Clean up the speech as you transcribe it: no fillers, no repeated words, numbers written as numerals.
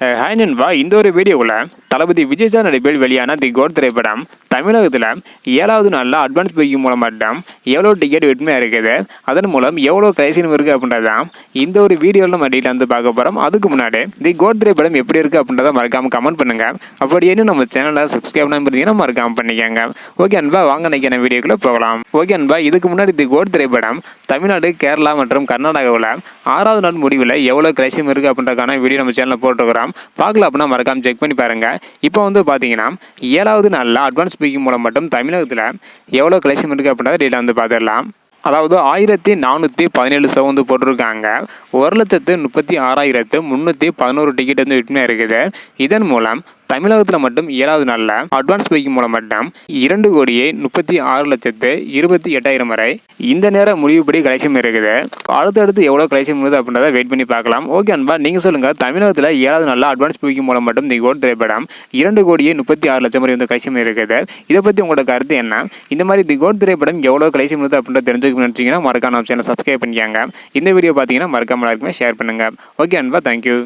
Hi நண்பா, இந்த ஒரு வீடியோவில் தளபதி விஜய் சார் நடிப்பில் வெளியான தி கோட் திரைப்படம் தமிழகத்தில் 7வது நாளில் அட்வான்ஸ் புக்கிங் மூலம் மட்டும் எவ்வளோ டிக்கெட் விற்பனையாக இருக்குது, அதன் மூலம் எவ்வளோ பிரைஸிங் இருக்குது அப்படின்றத இந்த ஒரு வீடியோவில் நம்ம டீட்டெயில் வந்து பார்க்க போகிறோம். அதுக்கு முன்னாடி தி கோட் திரைப்படம் எப்படி இருக்குது அப்படின்றத மறக்காமல் கமெண்ட் பண்ணுங்கள். அப்படி என்ன நம்ம சேனலை சப்ஸ்கிரைப் பண்ணாமல் இருந்தீங்கன்னா மறக்காமல் பண்ணிக்கோங்க. ஓகே அன்பா, வாங்க நினைக்கிற வீடியோக்குள்ளே போகலாம். ஓகே அன்பா, இதுக்கு முன்னாடி தி கோட் திரைப்படம் தமிழ்நாடு, கேரளா மற்றும் கர்நாடகாவில் 6வது நாள் முடிவில் எவ்வளோ கிரைசியம் இருக்குது அப்படின்றக்கான வீடியோ நம்ம சேனலில் போட்டுக்கிறோம். பார்க்கல அப்படின்னா மறக்காம செக் பண்ணி பாருங்க. இப்போ வந்து பார்த்தீங்கன்னா 7வது நாளில் அட்வான்ஸ் புக்கிங் மூலம் மட்டும் தமிழகத்தில் எவ்வளோ கிளைசியம் இருக்குது அப்படின்றத டீட்டெயில் வந்து பார்த்துடலாம். அதாவது 1417 ஷோ வந்து போட்டிருக்காங்க. 1,36,311 டிக்கெட் வந்து விற்பனை இருக்குது. இதன் மூலம் தமிழகத்தில் மட்டும் 7வது நாளில் அட்வான்ஸ் புக்கிங் மூலம் மட்டும் 2,36,28,000 வரை இந்த நேர முடிவுப்படி கலெக்ஷன் இருக்குது. அடுத்தடுத்து எவ்வளோ கலெக்ஷன் இருக்குது அப்படின்றத வெயிட் பண்ணி பார்க்கலாம். ஓகே அன்பா, நீங்கள் சொல்லுங்கள், தமிழகத்தில் 7வது நாளில் அட்வான்ஸ் புக்கிங் மூலம் மட்டும் தி கோட் திரைப்படம் 2,36,00,000 வரை வந்து கலெக்ஷன் இருக்குது. இதை பற்றி உங்களோட கருத்து என்ன? இந்த மாதிரி தி கோட் திரைப்படம் எவ்வளோ கலெக்ஷன் இருக்குது அப்படின்றத தெரிஞ்சுக்கணும்னு நினச்சிங்கன்னா மறக்காம சேனல் சப்ஸ்கிரைப் பண்ணிக்காங்க. இந்த வீடியோ பார்த்தீங்கன்னா மறக்காம எல்லாருக்குமே ஷேர் பண்ணுங்கள். ஓகே அன்பா, தேங்க்யூ.